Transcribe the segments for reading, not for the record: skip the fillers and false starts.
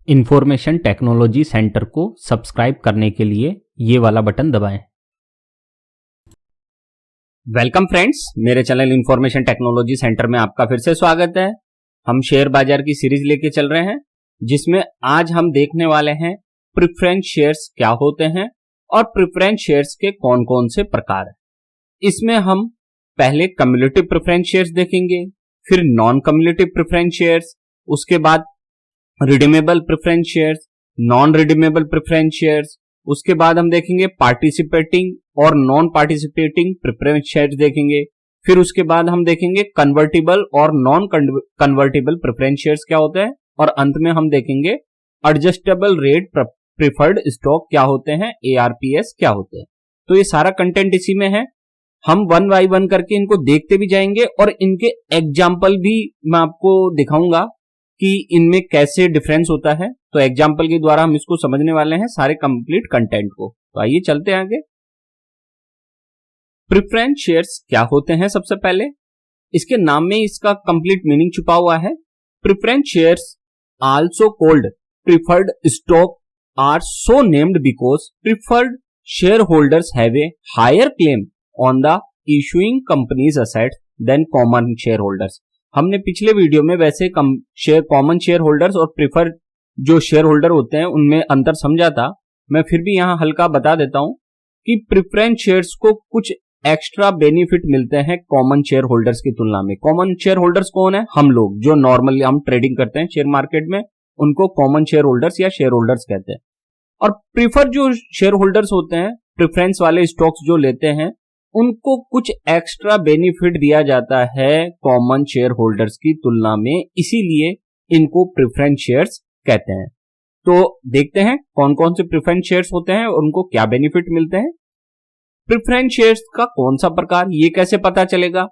Information technology centre को subscribe करने के लिए ये वाला बटन दबाएं। वेलकम फ्रेंड्स, मेरे चैनल इंफॉर्मेशन टेक्नोलॉजी सेंटर में आपका फिर से स्वागत है। हम शेयर बाजार की सीरीज लेके चल रहे हैं, जिसमें आज हम देखने वाले हैं प्रेफरेंस शेयर्स क्या होते हैं और प्रेफरेंस शेयर्स के कौन कौन से प्रकार हैं। इसमें हम पहले कम्युलेटिव प्रेफरेंस शेयर्स देखेंगे, फिर नॉन कम्युलेटिव प्रेफरेंस शेयर्स, उसके बाद redeemable preference shares, non redeemable preference shares, उसके बाद हम देखेंगे पार्टिसिपेटिंग और नॉन पार्टिसिपेटिंग प्रेफरेंस शेयर्स देखेंगे, फिर उसके बाद हम देखेंगे कन्वर्टिबल और नॉन कन्वर्टिबल प्रेफरेंस शेयर्स क्या होते हैं, और अंत में हम देखेंगे एडजस्टेबल रेट प्रेफर्ड स्टॉक क्या होते हैं, ARPS क्या होते हैं। तो ये सारा कंटेंट इसी में है। हम वन बाय वन करके इनको देखते भी जाएंगे और इनके एग्जाम्पल भी मैं आपको दिखाऊंगा कि इनमें कैसे डिफरेंस होता है। तो एग्जाम्पल के द्वारा हम इसको समझने वाले हैं सारे कंप्लीट कंटेंट को। तो आइए चलते हैं आगे। प्रेफरेंस शेयर्स क्या होते हैं, सबसे पहले इसके नाम में इसका कंप्लीट मीनिंग छुपा हुआ है। Preference shares also called preferred stock are so named because preferred share holders have a higher claim on the issuing company's asset than common share holders. हमने पिछले वीडियो में वैसे कॉमन शेयर होल्डर्स और preferred जो share holder होते हैं उनमें अंतर समझा था। मैं फिर भी यहां हल्का बता देता हूं कि प्रेफरेंस शेयर्स को कुछ एक्स्ट्रा बेनिफिट मिलते हैं कॉमन शेयर होल्डर्स की तुलना में। कॉमन शेयर होल्डर्स कौन है? हम लोग जो नॉर्मली हम ट्रेडिंग करते हैं शेयर मार्केट में, उनको कॉमन शेयर होल्डर्स या शेयर होल्डर्स कहते हैं। और प्रेफर्ड जो शेयर होल्डर्स होते हैं, प्रेफरेंस वाले स्टॉक्स जो लेते हैं, उनको कुछ एक्स्ट्रा बेनिफिट दिया जाता है कॉमन शेयर होल्डर्स की तुलना में, इसीलिए इनको प्रेफरेंस शेयर्स कहते हैं। तो देखते हैं कौन कौन से प्रेफरेंस शेयर्स होते हैं और उनको क्या बेनिफिट मिलते हैं। प्रेफरेंस शेयर्स का कौन सा प्रकार, ये कैसे पता चलेगा?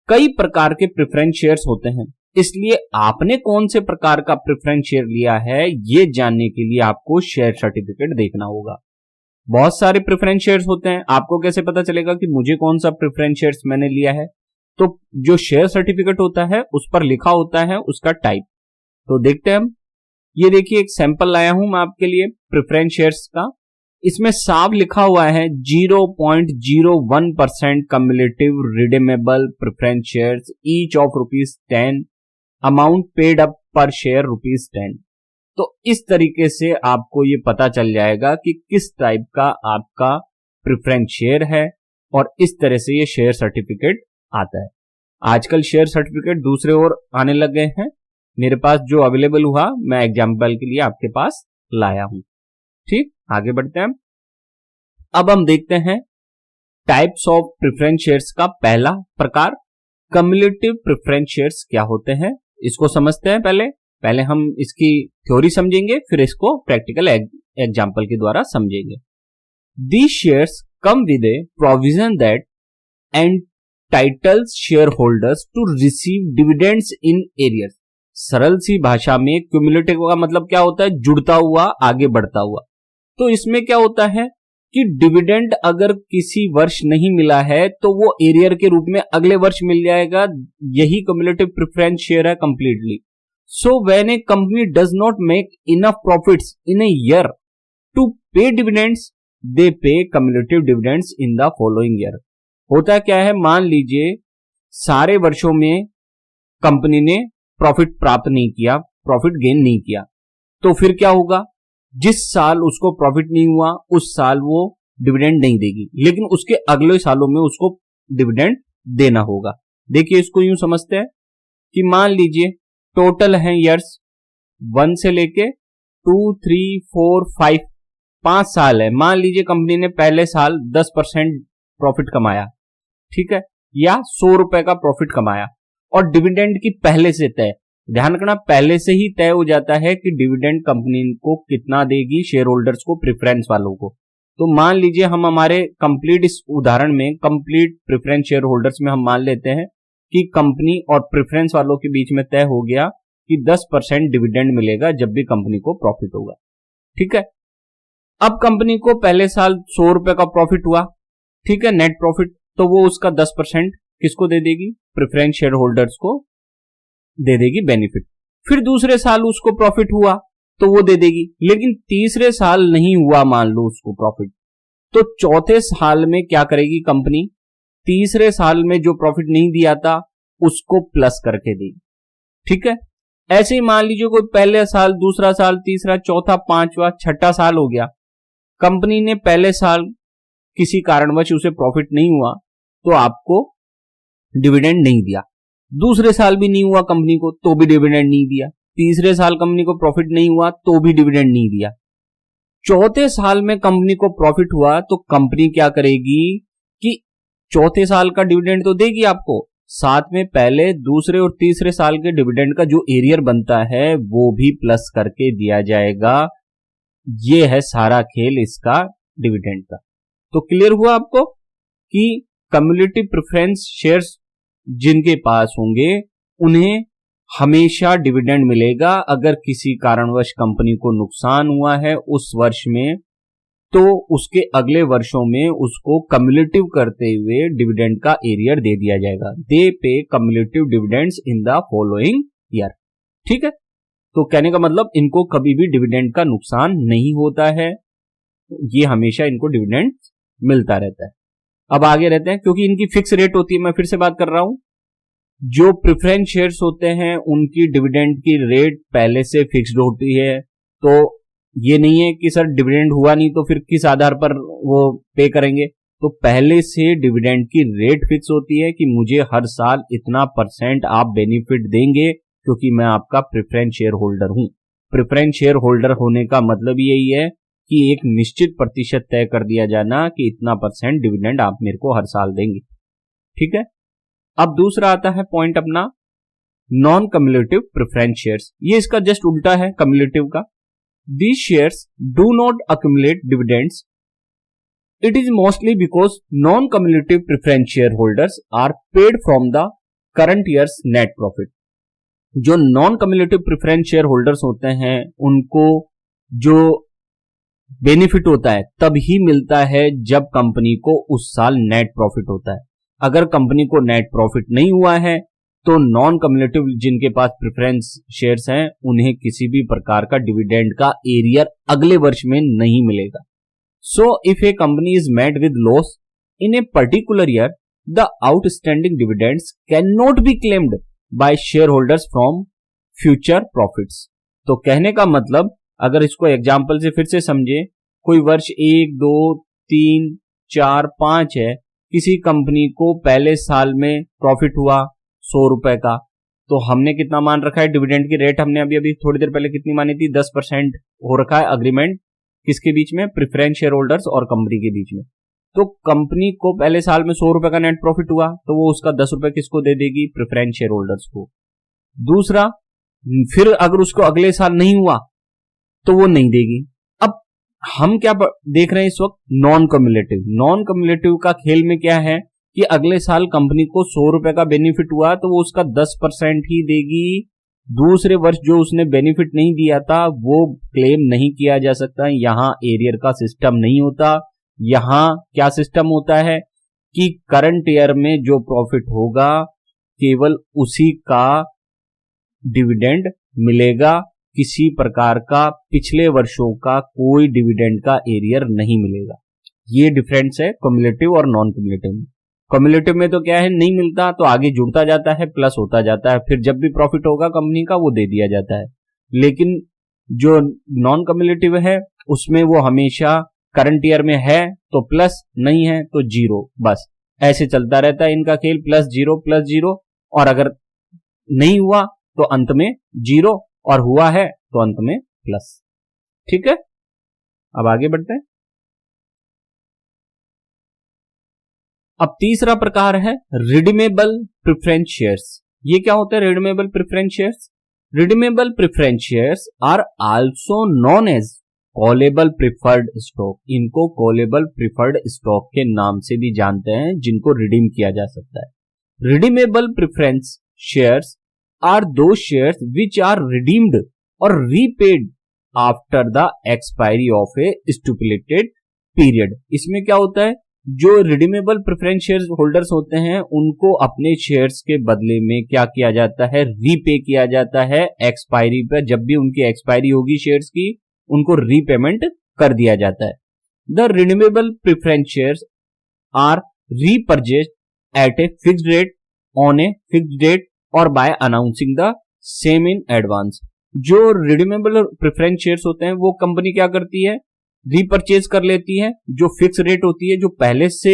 कई प्रकार के प्रेफरेंस शेयर्स होते हैं, इसलिए आपने कौन से प्रकार का प्रेफरेंस शेयर लिया है ये जानने के लिए आपको शेयर सर्टिफिकेट देखना होगा। बहुत सारे प्रेफरेंस शेयर्स होते हैं, आपको कैसे पता चलेगा कि मुझे कौन सा प्रेफरेंस शेयर्स मैंने लिया है? तो जो शेयर सर्टिफिकेट होता है उस पर लिखा होता है उसका टाइप। तो देखते हैं हम। ये देखिए एक सैंपल लाया हूं मैं आपके लिए प्रेफरेंस शेयर्स का। इसमें साफ लिखा हुआ है 0.01% cumulative redeemable preference shares each of ₹10, amount paid up पर शेयर ₹10। तो इस तरीके से आपको ये पता चल जाएगा कि किस टाइप का आपका प्रेफरेंस शेयर है, और इस तरह से ये शेयर सर्टिफिकेट आता है। आजकल शेयर सर्टिफिकेट दूसरे और आने लग गए हैं, मेरे पास जो अवेलेबल हुआ मैं एग्जांपल के लिए आपके पास लाया हूं। ठीक, आगे बढ़ते हैं। अब हम देखते हैं टाइप्स ऑफ प्रेफरेंस शेयर्स का पहला प्रकार कम्युलेटिव प्रेफरेंस शेयर्स क्या होते हैं, इसको समझते हैं। पहले हम इसकी थ्योरी समझेंगे, फिर इसको प्रैक्टिकल एग्जांपल के द्वारा समझेंगे। These shares come with a provision that entitles shareholders to receive dividends in arrears। सरल सी भाषा में क्यूमुलेटिव का मतलब क्या होता है? जुड़ता हुआ, आगे बढ़ता हुआ। तो इसमें क्या होता है कि डिविडेंड अगर किसी वर्ष नहीं मिला है तो वो एरियर के रूप में अगले वर्ष मिल जाएगा। यही क्यूमुलेटिव प्रेफरेंस शेयर है completely. So when a company does not make enough profits in a year to pay dividends, they pay cumulative dividends in the following year। होता क्या है, मान लीजिए सारे वर्षों में कंपनी ने प्रॉफिट प्राप्त नहीं किया, प्रॉफिट गेन नहीं किया, तो फिर क्या होगा? जिस साल उसको प्रॉफिट नहीं हुआ उस साल वो डिविडेंड नहीं देगी, लेकिन उसके अगले सालों में उसको डिविडेंड देना होगा। देखिए इसको यूं समझते हैं कि मान लीजिए टोटल है ईयर्स 1 से लेके 2, 3, 4, 5 साल है। मान लीजिए कंपनी ने पहले साल 10% प्रॉफिट कमाया, ठीक है, या ₹100 का प्रॉफिट कमाया, और डिविडेंड की पहले से तय, ध्यान रखना पहले से ही तय हो जाता है कि डिविडेंड कंपनी को कितना देगी शेयर होल्डर्स को, प्रेफरेंस वालों को। तो मान लीजिए हम हमारे कंप्लीट इस उदाहरण में कंप्लीट प्रेफरेंस शेयर होल्डर्स में हम मान लेते हैं कि कंपनी और प्रेफरेंस वालों के बीच में तय हो गया कि 10% डिविडेंड मिलेगा जब भी कंपनी को प्रॉफिट होगा। ठीक है, अब कंपनी को पहले साल ₹100 का प्रॉफिट हुआ, ठीक है, नेट प्रॉफिट, तो वो उसका 10% किसको दे देगी? प्रेफरेंस शेयर होल्डर्स को दे देगी बेनिफिट। फिर दूसरे साल उसको प्रॉफिट हुआ, तो वो दे देगी। लेकिन तीसरे साल नहीं हुआ मान लो उसको प्रॉफिट, तो चौथे साल में क्या करेगी कंपनी, तीसरे साल में जो प्रॉफिट नहीं दिया था उसको प्लस करके देगी। ठीक है, ऐसे ही मान लीजिए कोई पहले साल, दूसरा साल, तीसरा, चौथा, पांचवा, छठा साल हो गया, कंपनी ने पहले साल किसी कारणवश उसे प्रॉफिट नहीं हुआ तो आपको डिविडेंड नहीं दिया, दूसरे साल भी नहीं हुआ कंपनी को तो भी डिविडेंड नहीं दिया, तीसरे साल कंपनी को प्रॉफिट नहीं हुआ तो भी डिविडेंड नहीं दिया, चौथे साल में कंपनी को प्रॉफिट हुआ तो कंपनी क्या करेगी कि चौथे साल का डिविडेंड तो देगी आपको, साथ में पहले, दूसरे और तीसरे साल के डिविडेंड का जो एरियर बनता है वो भी प्लस करके दिया जाएगा। ये है सारा खेल इसका डिविडेंड का। तो क्लियर हुआ आपको कि कम्युलेटिव प्रेफरेंस शेयर्स जिनके पास होंगे उन्हें हमेशा डिविडेंड मिलेगा। अगर किसी कारणवश कंपनी को नुकसान हुआ है उस वर्ष में तो उसके अगले वर्षों में उसको कम्युलेटिव करते हुए डिविडेंड का एरियर दे दिया जाएगा। दे पे cumulative dividends in the following year. ठीक है, तो कहने का मतलब इनको कभी भी डिविडेंड का नुकसान नहीं होता है, ये हमेशा इनको डिविडेंड मिलता रहता है। अब आगे रहते हैं, क्योंकि इनकी फिक्स रेट होती है, मैं फिर से बात कर रहा हूं, जो प्रेफरेंस शेयर्स होते हैं उनकी डिविडेंड की रेट पहले से फिक्स्ड होती है। तो ये नहीं है कि सर डिविडेंड हुआ नहीं तो फिर किस आधार पर वो पे करेंगे, तो पहले से डिविडेंड की रेट फिक्स होती है कि मुझे हर साल इतना % आप बेनिफिट देंगे क्योंकि मैं आपका प्रेफरेंस शेयर होल्डर हूं। प्रेफरेंस शेयर होल्डर होने का मतलब यही है कि एक निश्चित प्रतिशत तय कर दिया जाना कि इतना % डिविडेंड आप मेरे को हर साल देंगे। ठीक है, अब दूसरा आता है पॉइंट अपना नॉन कम्युलेटिव प्रेफरेंस शेयर्स। ये इसका जस्ट उल्टा है कम्युलेटिव का। These shares do not accumulate dividends. It is mostly because non-cumulative preference shareholders are paid from the current year's net profit. जो non-cumulative preference shareholders होते हैं उनको जो बेनिफिट होता है तभी मिलता है जब कंपनी को उस साल नेट प्रॉफिट होता है। अगर कंपनी को नेट प्रॉफिट नहीं हुआ है तो नॉन कम्युलेटिव जिनके पास प्रेफरेंस शेयर्स हैं उन्हें किसी भी प्रकार का डिविडेंड का एरियर अगले वर्ष में नहीं मिलेगा। So if a company is met with loss in a particular year the outstanding dividends can not be claimed by share holders from future profits. तो कहने का मतलब, अगर इसको एग्जाम्पल से फिर से समझे, कोई वर्ष 1, 2, 3, 4, 5 है, किसी कंपनी को पहले साल में प्रॉफिट हुआ 100 रुपए का, तो हमने कितना मान रखा है डिविडेंड की रेट, हमने अभी थोड़ी देर पहले कितनी मानी थी, 10% हो रखा है अग्रीमेंट किसके बीच में, प्रेफरेंस शेयर होल्डर्स और कंपनी के बीच में। तो कंपनी को पहले साल में 100 रुपए का नेट प्रॉफिट हुआ तो वो उसका 10 रुपए किसको दे देगी, प्रेफरेंस शेयर होल्डर्स को। दूसरा, फिर अगर उसको अगले साल नहीं हुआ तो वो नहीं देगी। अब हम क्या देख रहे हैं इस वक्त, नॉन कम्युलेटिव। नॉन कम्युलेटिव का खेल में क्या है कि अगले साल कंपनी को 100 रुपए का बेनिफिट हुआ तो वो उसका 10% ही देगी। दूसरे वर्ष जो उसने बेनिफिट नहीं दिया था वो क्लेम नहीं किया जा सकता। यहां एरियर का सिस्टम नहीं होता। यहां क्या सिस्टम होता है कि करंट ईयर में जो प्रॉफिट होगा केवल उसी का डिविडेंड मिलेगा, किसी प्रकार का पिछले वर्षों का कोई डिविडेंड का एरियर नहीं मिलेगा। ये डिफरेंस है कम्युलेटिव और नॉन कम्युलेटिव में। कम्युलेटिव में तो क्या है, नहीं मिलता तो आगे जुड़ता जाता है, प्लस होता जाता है, फिर जब भी प्रॉफिट होगा कंपनी का वो दे दिया जाता है। लेकिन जो नॉन कम्युलेटिव है उसमें वो हमेशा करंट ईयर में है तो प्लस, नहीं है तो जीरो, बस ऐसे चलता रहता है इनका खेल, प्लस जीरो, और अगर नहीं हुआ तो अंत में जीरो, और हुआ है तो अंत में प्लस। ठीक है, अब आगे बढ़ते हैं। अब तीसरा प्रकार है रिडीमेबल प्रेफरेंस शेयर्स। ये क्या होता है redeemable preference shares? Redeemable preference shares are also known as callable preferred stock. इनको कॉलेबल प्रिफर्ड स्टॉक के नाम से भी जानते हैं, जिनको रिडीम किया जा सकता है। रिडीमेबल प्रेफरेंस शेयर्स आर दो शेयर्स विच आर रिडीम्ड और repaid after the expiry of A stipulated period. इसमें क्या होता है, जो रिडीमेबल प्रेफरेंस शेयर होल्डर्स होते हैं उनको अपने शेयर्स के बदले में क्या किया जाता है, रीपे किया जाता है एक्सपायरी पर। जब भी उनकी एक्सपायरी होगी शेयर्स की, उनको रीपेमेंट कर दिया जाता है। The redeemable preference shares are repurchased at a fixed rate on a fixed date और by announcing the same in advance. जो रिडीमेबल प्रेफरेंस शेयर्स होते हैं वो कंपनी क्या करती है, रीपरचेज कर लेती है। जो फिक्स रेट होती है, जो पहले से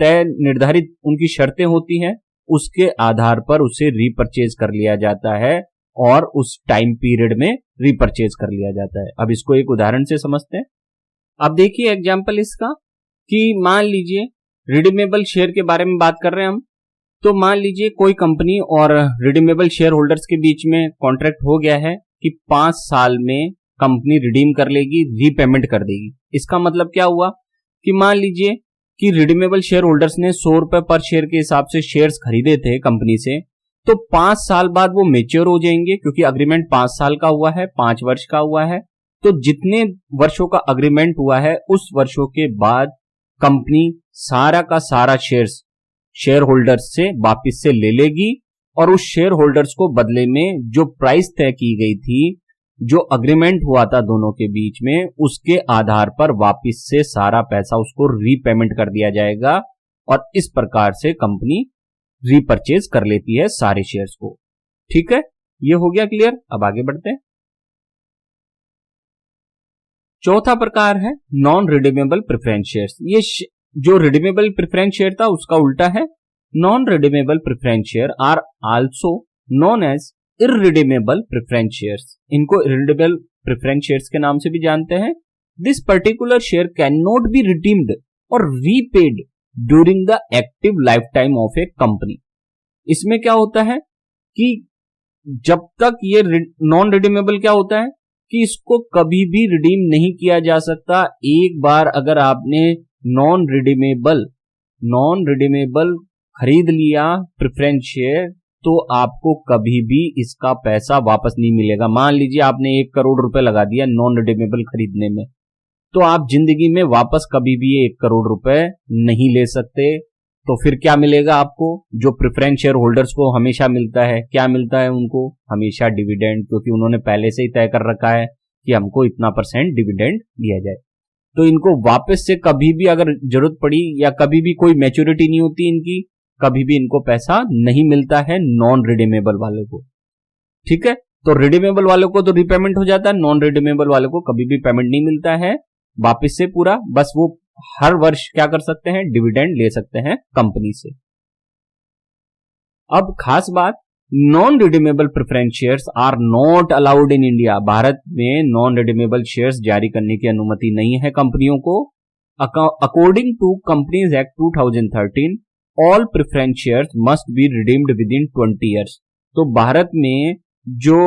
तय निर्धारित उनकी शर्तें होती हैं, उसके आधार पर उसे रीपरचेज कर लिया जाता है और उस टाइम पीरियड में रीपरचेज कर लिया जाता है। अब इसको एक उदाहरण से समझते हैं। अब देखिए एग्जांपल इसका, कि मान लीजिए रिडीमेबल शेयर के बारे में बात कर रहे हैं हम। तो मान लीजिए कोई कंपनी और रिडीमेबल शेयर होल्डर्स के बीच में कॉन्ट्रैक्ट हो गया है कि 5 साल में कंपनी रिडीम कर लेगी, रीपेमेंट कर देगी। इसका मतलब क्या हुआ कि मान लीजिए कि रिडीमेबल शेयर होल्डर्स ने 100 रुपए पर शेयर के हिसाब से शेयर्स खरीदे थे कंपनी से, तो 5 साल बाद वो मेच्योर हो जाएंगे, क्योंकि अग्रीमेंट 5 साल का हुआ है, 5 वर्ष का हुआ है। तो जितने वर्षों का अग्रीमेंट हुआ है उस वर्षों के बाद कंपनी सारा का सारा शेयर्स शेयर होल्डर्स से वापिस से ले लेगी और उस शेयर होल्डर्स को बदले में जो प्राइस तय की गई थी, जो अग्रीमेंट हुआ था दोनों के बीच में, उसके आधार पर वापिस से सारा पैसा उसको रीपेमेंट कर दिया जाएगा और इस प्रकार से कंपनी रीपरचेज कर लेती है सारे शेयर्स को। ठीक है, ये हो गया क्लियर। अब आगे बढ़ते हैं। चौथा प्रकार है नॉन रिडीमेबल प्रेफरेंस शेयर्स। ये जो रिडीमेबल प्रेफरेंस शेयर था उसका उल्टा है। Non redeemable preference share are also known as irredeemable preference shares. इनको इररिडीमेबल प्रेफरेंस शेयर्स के नाम से भी जानते हैं। This particular share can not be redeemed और repaid during the active life time of a company. इसमें क्या होता है कि जब तक ये नॉन रिडीमेबल क्या होता है कि इसको कभी भी रिडीम नहीं किया जा सकता। एक बार अगर आपने नॉन रिडीमेबल खरीद लिया प्रेफरेंस शेयर, तो आपको कभी भी इसका पैसा वापस नहीं मिलेगा। मान लीजिए आपने 1 करोड़ रुपए लगा दिया नॉन रिडीमेबल खरीदने में, तो आप जिंदगी में वापस कभी भी 1 करोड़ रुपए नहीं ले सकते। तो फिर क्या मिलेगा आपको, जो प्रेफरेंस शेयर होल्डर्स को हमेशा मिलता है, क्या मिलता है उनको, हमेशा डिविडेंड, क्योंकि उन्होंने पहले से ही तय कर रखा है कि हमको इतना % डिविडेंड दिया जाए। तो इनको वापस से कभी भी अगर जरूरत पड़ी या कभी भी कोई मैच्योरिटी नहीं होती इनकी, कभी भी इनको पैसा नहीं मिलता है नॉन रिडीमेबल वाले को। ठीक है, तो रिडीमेबल वालों को तो रीपेमेंट हो जाता है, नॉन रिडीमेबल वालों को कभी भी पेमेंट नहीं मिलता है वापस से पूरा। बस वो हर वर्ष क्या कर सकते हैं, डिविडेंड ले सकते हैं कंपनी से। अब खास बात, non redeemable preference shares are not allowed in India. भारत में नॉन रिडीमेबल शेयर्स जारी करने की अनुमति नहीं है कंपनियों को। According to companies act 2013, all preference shares must be redeemed within 20 years. तो भारत में जो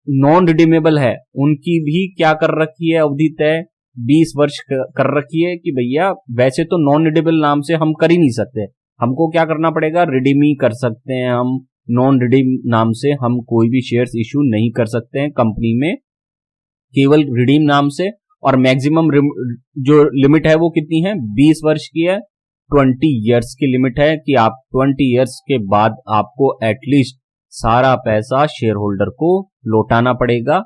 नॉन रिडीमेबल है उनकी भी क्या कर रखी है अवधि तय, 20 वर्ष कर रखी है कि भैया वैसे तो नॉन रिडीमेबल नाम से हम कर ही नहीं सकते, हमको क्या करना पड़ेगा, रिडीम ही कर सकते हैं हम। नॉन रिडीम नाम से हम कोई भी शेयर्स इशू नहीं कर सकते हैं कंपनी में, केवल रिडीम नाम से। और मैक्सिमम जो लिमिट है वो कितनी है, 20 वर्ष की है। 20 ईयर्स की लिमिट है कि आप 20 ईयर्स के बाद आपको एटलीस्ट सारा पैसा शेयर होल्डर को लौटाना पड़ेगा।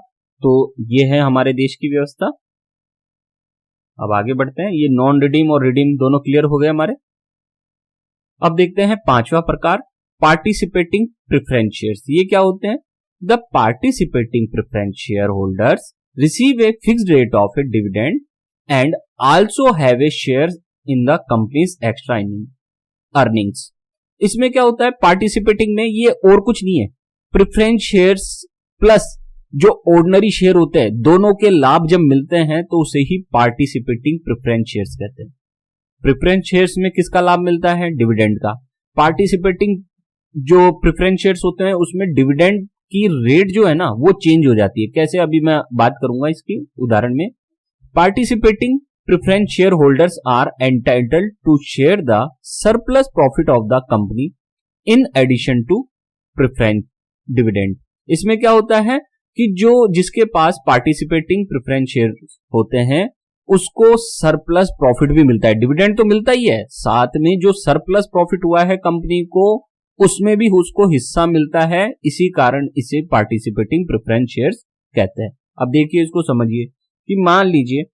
तो ये है हमारे देश की व्यवस्था। अब आगे बढ़ते हैं। ये नॉन रिडीम और रिडीम दोनों क्लियर हो गए हमारे। अब देखते हैं 5वां प्रकार, पार्टिसिपेटिंग प्रेफरेंस शेयर्स। ये क्या होते हैं, the participating preference share holders receive A fixed rate of A dividend and also have a share in the companies extra earnings. इसमें क्या होता है, पार्टिसिपेटिंग में ये और कुछ नहीं है, प्रेफरेंस शेयर्स प्लस जो ऑर्डिनरी शेयर होते हैं, दोनों के लाभ जब मिलते हैं तो उसे ही पार्टिसिपेटिंग प्रेफरेंस शेयर्स कहते हैं। प्रेफरेंस शेयर्स में किसका लाभ मिलता है, डिविडेंड का। पार्टिसिपेटिंग जो प्रेफरेंस शेयर्स होते हैं उसमें डिविडेंड की रेट जो है ना वो चेंज हो जाती है। कैसे, अभी मैं बात करूंगा इसकी उदाहरण में। Participating preference share holders are entitled to share the surplus profit of the company in addition to preference dividend. इसमें क्या होता है कि जो जिसके पास पार्टिसिपेटिंग प्रेफरेंस शेयर होते हैं उसको सरप्लस प्रॉफिट भी मिलता है। डिविडेंड तो मिलता ही है, साथ में जो सरप्लस प्रॉफिट हुआ है कंपनी को उसमें भी उसको हिस्सा मिलता है। इसी कारण इसे पार्टिसिपेटिंग प्रेफरेंस शेयर्स कहते हैं। अब देखिए, इसको समझिए कि मान लीजिए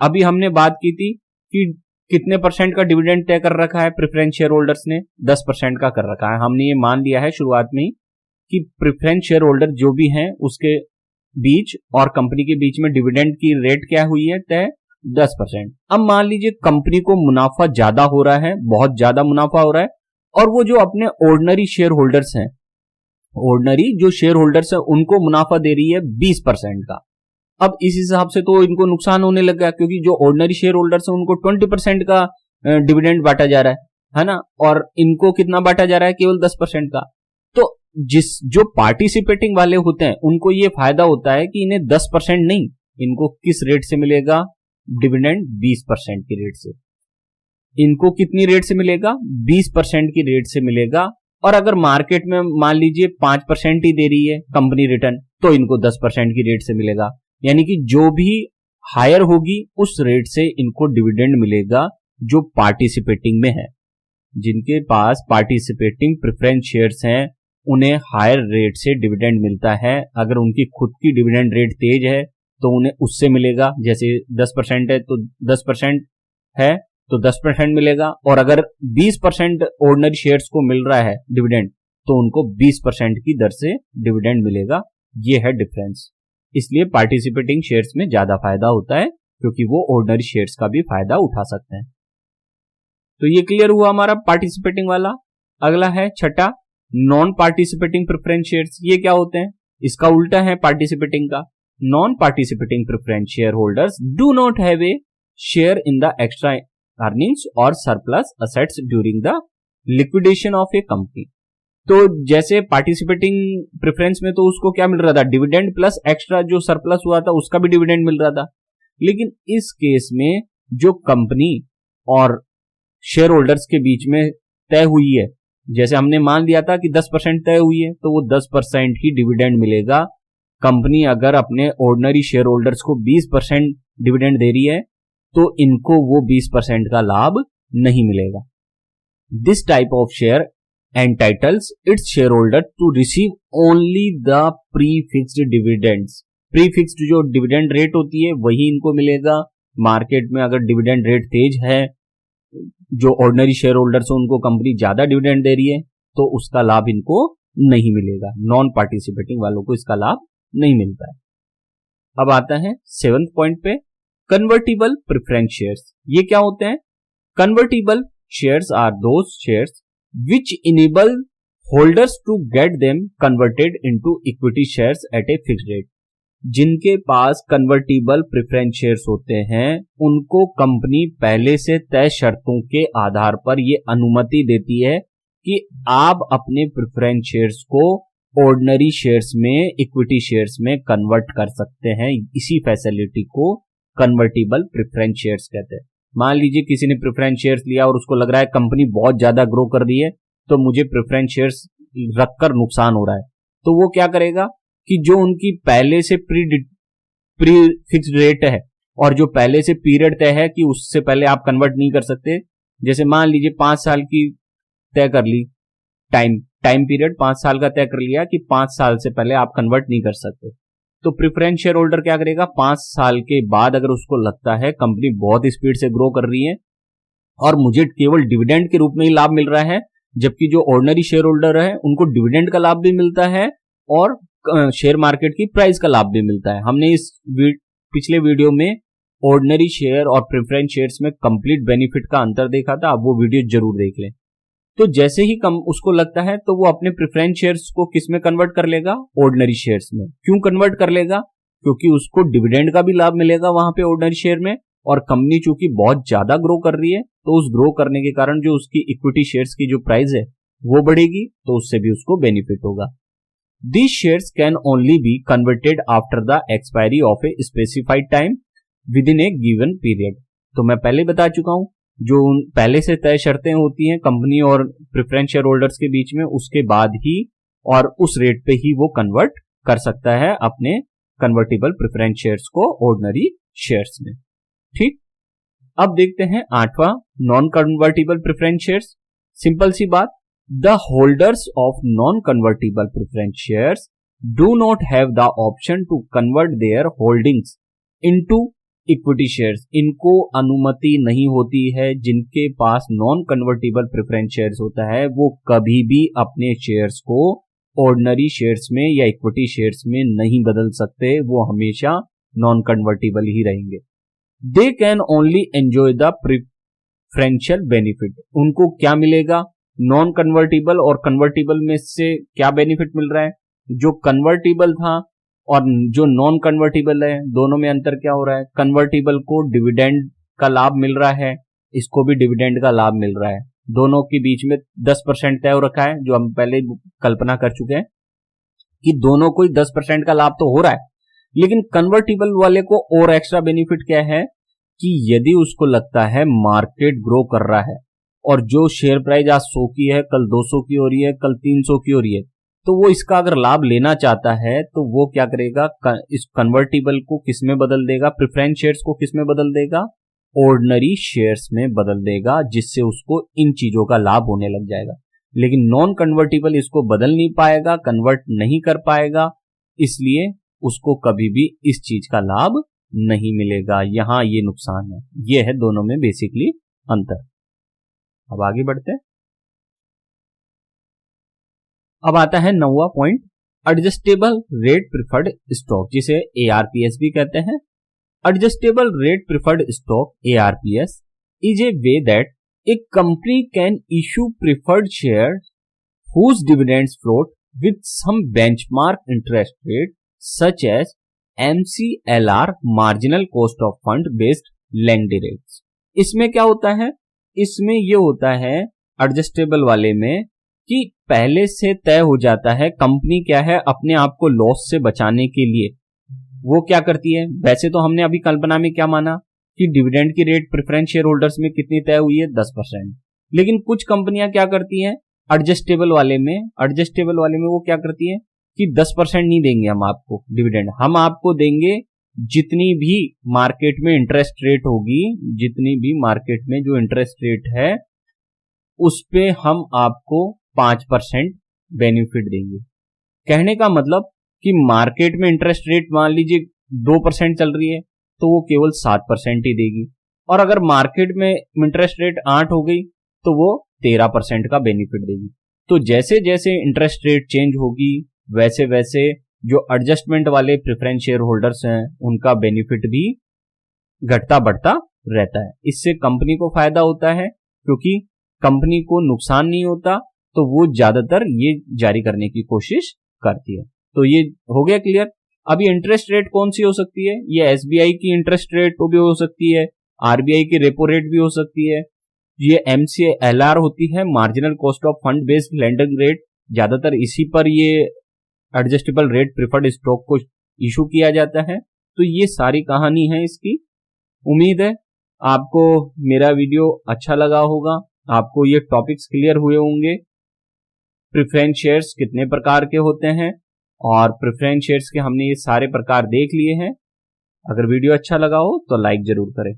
अभी हमने बात की थी कि कितने परसेंट का डिविडेंड तय कर रखा है प्रेफरेंस शेयर होल्डर्स ने, 10% का कर रखा है। हमने ये मान लिया है शुरुआत में ही कि प्रेफरेंस शेयर होल्डर जो भी हैं उसके बीच और कंपनी के बीच में डिविडेंड की रेट क्या हुई है तय, 10%। अब मान लीजिए कंपनी को मुनाफा ज्यादा हो रहा है, बहुत ज्यादा मुनाफा हो रहा है, और वो जो अपने ऑर्डिनरी शेयर होल्डर्स हैं, ऑर्डिनरी जो शेयर होल्डर्स है उनको मुनाफा दे रही है 20% का। अब इस हिसाब से तो इनको नुकसान होने लग गया, क्योंकि जो ऑर्डिनरी शेयर होल्डर्स है उनको 20% का डिविडेंड बांटा जा रहा है ना, और इनको कितना बांटा जा रहा है, केवल 10% का। तो जो पार्टिसिपेटिंग वाले होते हैं उनको ये फायदा होता है कि इन्हें 10% नहीं, इनको किस रेट से मिलेगा डिविडेंड, 20% की रेट से। इनको कितनी रेट से मिलेगा, 20% की रेट से मिलेगा। और अगर मार्केट में मान लीजिए 5% ही दे रही है कंपनी रिटर्न, तो इनको 10% की रेट से मिलेगा। यानी कि जो भी हायर होगी उस रेट से इनको डिविडेंड मिलेगा जो पार्टिसिपेटिंग में है। जिनके पास पार्टिसिपेटिंग प्रेफरेंस शेयर्स हैं उन्हें हायर रेट से डिविडेंड मिलता है। अगर उनकी खुद की डिविडेंड रेट तेज है तो उन्हें उससे मिलेगा, जैसे 10% है तो 10% है तो 10% मिलेगा, और अगर 20% ऑर्डिनरी शेयर्स को मिल रहा है डिविडेंड तो उनको 20% की दर से डिविडेंड मिलेगा। ये है डिफरेंस। इसलिए पार्टिसिपेटिंग शेयर्स में ज्यादा फायदा होता है क्योंकि वो ऑर्डिनरी शेयर्स का भी फायदा उठा सकते हैं। तो ये क्लियर हुआ हमारा पार्टिसिपेटिंग वाला। अगला है छठा, नॉन पार्टिसिपेटिंग प्रेफरेंस शेयर्स। ये क्या होते हैं, इसका उल्टा है पार्टिसिपेटिंग का। Non participating preference share holders do not have a share in the extra earnings और surplus assets during the liquidation of a company. तो जैसे पार्टिसिपेटिंग प्रेफरेंस में तो उसको क्या मिल रहा था, डिविडेंड प्लस एक्स्ट्रा जो सरप्लस हुआ था उसका भी डिविडेंड मिल रहा था। लेकिन इस केस में जो कंपनी और शेयर होल्डर्स के बीच में तय हुई है, जैसे हमने मान लिया था कि 10% तय हुई है तो वो 10% ही डिविडेंड मिलेगा। कंपनी अगर अपने ऑर्डिनरी शेयर होल्डर्स को 20% डिविडेंड दे रही है तो इनको वो 20% का लाभ नहीं मिलेगा। This type of share entitles its shareholder to receive only the prefixed dividends। Prefixed जो डिविडेंड रेट होती है वही इनको मिलेगा। मार्केट में अगर डिविडेंड रेट तेज है, जो ऑर्डिनरी शेयर होल्डर्स है उनको कंपनी ज्यादा डिविडेंड दे रही है तो उसका लाभ इनको नहीं मिलेगा। नॉन पार्टिसिपेटिंग वालों को इसका लाभ नहीं मिलता है। अब आता है 7th पॉइंट पे, कन्वर्टिबल प्रेफरेंस शेयर्स। ये क्या होते हैं, convertible shares are those shares which enable holders to get them converted into equity shares at a fixed rate। जिनके पास कन्वर्टिबल प्रेफरेंस शेयर्स होते हैं उनको कंपनी पहले से तय शर्तों के आधार पर ये अनुमति देती है कि आप अपने प्रेफरेंस शेयर्स को ऑर्डिनरी शेयर्स में, इक्विटी शेयर्स में कन्वर्ट कर सकते हैं। इसी फैसिलिटी को कन्वर्टिबल प्रेफरेंस शेयर्स कहते हैं। मान लीजिए किसी ने प्रेफरेंस शेयर्स लिया और उसको लग रहा है कंपनी बहुत ज्यादा ग्रो कर रही है तो मुझे प्रेफरेंस शेयर्स रखकर नुकसान हो रहा है, तो वो क्या करेगा कि जो उनकी पहले से प्री फिक्स्ड रेट है और जो पहले से पीरियड तय है कि उससे पहले आप कन्वर्ट नहीं कर सकते, जैसे मान लीजिए 5 साल की तय कर ली, टाइम पीरियड 5 साल का तय कर लिया कि 5 साल से पहले आप कन्वर्ट नहीं कर सकते, तो प्रेफरेंस शेयर होल्डर क्या करेगा, 5 साल के बाद अगर उसको लगता है कंपनी बहुत स्पीड से ग्रो कर रही है और मुझे केवल डिविडेंड के रूप में ही लाभ मिल रहा है, जबकि जो ऑर्डिनरी शेयर होल्डर है उनको डिविडेंड का लाभ भी मिलता है और शेयर मार्केट की प्राइस का लाभ भी मिलता है। हमने इस पिछले वीडियो में ऑर्डिनरी शेयर और प्रेफरेंस शेयर्स में कंप्लीट बेनिफिट का अंतर देखा था, आप वो वीडियो जरूर देख लें। तो जैसे ही उसको लगता है तो वो अपने प्रेफरेंस शेयर्स को किस में कन्वर्ट कर लेगा, ऑर्डिनरी शेयर्स में। क्यों कन्वर्ट कर लेगा, क्योंकि उसको डिविडेंड का भी लाभ मिलेगा वहां पे ऑर्डिनरी शेयर में, और कंपनी चूंकि बहुत ज्यादा ग्रो कर रही है तो उस ग्रो करने के कारण जो उसकी इक्विटी शेयर्स की जो प्राइस है वो बढ़ेगी, तो उससे भी उसको बेनिफिट होगा। These shares can only be converted after the expiry of a specified time within a given period। तो मैं पहले बता चुका हूं, जो पहले से तय शर्तें होती हैं कंपनी और प्रेफरेंस शेयर होल्डर्स के बीच में, उसके बाद ही और उस रेट पे ही वो कन्वर्ट कर सकता है अपने कन्वर्टेबल प्रेफरेंस शेयर्स को ऑर्डिनरी शेयर्स में। ठीक, अब देखते हैं 8वां non convertible preference shares. Simple सी बात, the holders of non convertible preference shares do not have the option to convert their holdings into equity shares. इनको अनुमति नहीं होती है, जिनके पास नॉन कन्वर्टिबल प्रेफरेंस शेयर्स होता है वो कभी भी अपने शेयर्स को ऑर्डिनरी शेयर्स में या इक्विटी शेयर्स में नहीं बदल सकते, वो हमेशा नॉन कन्वर्टिबल ही रहेंगे। They can only enjoy the preferential benefit. उनको क्या मिलेगा, नॉन कन्वर्टिबल और कन्वर्टिबल में से क्या बेनिफिट मिल रहा है? जो कन्वर्टिबल था और जो नॉन कन्वर्टिबल है, दोनों में अंतर क्या हो रहा है? कन्वर्टिबल को डिविडेंड का लाभ मिल रहा है, इसको भी डिविडेंड का लाभ मिल रहा है। दोनों के बीच में 10% तय हो रखा है, जो हम पहले कल्पना कर चुके हैं कि दोनों को 10% का लाभ तो हो रहा है। लेकिन कन्वर्टिबल वाले को और एक्स्ट्रा बेनिफिट क्या है कि यदि उसको लगता है मार्केट ग्रो कर रहा है और जो शेयर प्राइस आज 100 की है, कल 200 की हो रही है, कल 300 की हो रही है, तो वो इसका अगर लाभ लेना चाहता है तो वो क्या करेगा, इस कन्वर्टिबल को किस में बदल देगा, प्रेफरेंस शेयर्स को किस में बदल देगा, ऑर्डिनरी शेयर्स में बदल देगा, जिससे उसको इन चीजों का लाभ होने लग जाएगा। लेकिन नॉन कन्वर्टिबल इसको बदल नहीं पाएगा, कन्वर्ट नहीं कर पाएगा, इसलिए उसको कभी भी इस चीज का लाभ नहीं मिलेगा। यहां ये नुकसान है। ये है दोनों में बेसिकली अंतर। अब आगे बढ़ते हैं। अब आता है 9वां point, adjustable rate preferred stock, जिसे ARPS भी कहते हैं। Adjustable rate preferred stock ARPS is a way that a company can issue preferred share whose dividends float with some benchmark interest rate such as MCLR marginal cost of fund based lending rates। इसमें क्या होता है, इसमें ये होता है adjustable वाले में कि पहले से तय हो जाता है, कंपनी क्या है अपने आप को लॉस से बचाने के लिए वो क्या करती है। वैसे तो हमने अभी कल्पना में क्या माना कि डिविडेंड की रेट प्रेफरेंस शेयर होल्डर्स में कितनी तय हुई है, 10%। लेकिन कुछ कंपनियां क्या करती हैं एडजस्टेबल वाले में वो क्या करती है कि 10% नहीं देंगे हम आपको डिविडेंड, हम आपको देंगे जितनी भी मार्केट में इंटरेस्ट रेट होगी, जितनी भी मार्केट में जो इंटरेस्ट रेट है उस पे हम आपको 5% बेनिफिट देंगे। कहने का मतलब कि मार्केट में इंटरेस्ट रेट मान लीजिए 2% चल रही है तो वो केवल 7% ही देगी, और अगर मार्केट में इंटरेस्ट रेट 8 हो गई तो वो 13% का बेनिफिट देगी। तो जैसे जैसे इंटरेस्ट रेट चेंज होगी वैसे वैसे जो एडजस्टमेंट वाले प्रेफरेंस शेयर होल्डर्स हैं उनका बेनिफिट भी घटता बढ़ता रहता है। इससे कंपनी को फायदा होता है क्योंकि कंपनी को नुकसान नहीं होता, तो वो ज्यादातर ये जारी करने की कोशिश करती है। तो ये हो गया क्लियर। अभी इंटरेस्ट रेट कौन सी हो सकती है, ये SBI की इंटरेस्ट रेट भी हो सकती है, RBI की रेपो रेट भी हो सकती है, ये MCLR होती है marginal cost of fund based lending rate, ज्यादातर इसी पर ये एडजस्टेबल रेट प्रिफर्ड स्टॉक को इशू किया जाता है। तो ये सारी कहानी है इसकी। उम्मीद है आपको मेरा वीडियो अच्छा लगा होगा, आपको ये टॉपिक्स क्लियर हुए होंगे। प्रेफरेंस शेयर्स कितने प्रकार के होते हैं और प्रेफरेंस शेयर्स के हमने ये सारे प्रकार देख लिए हैं। अगर वीडियो अच्छा लगा हो तो लाइक जरूर करें।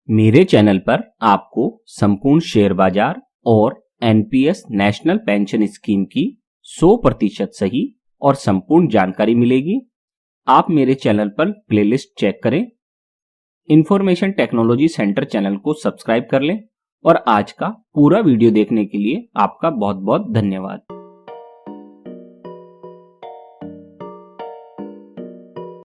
मेरे चैनल पर आपको संपूर्ण शेयर बाजार और NPS नेशनल पेंशन स्कीम की 100% सही और संपूर्ण जानकारी मिलेगी। आप मेरे चैनल पर प्लेलिस्ट चेक करें, इंफॉर्मेशन टेक्नोलॉजी सेंटर चैनल को सब्सक्राइब कर लें और आज का पूरा वीडियो देखने के लिए आपका बहुत बहुत धन्यवाद।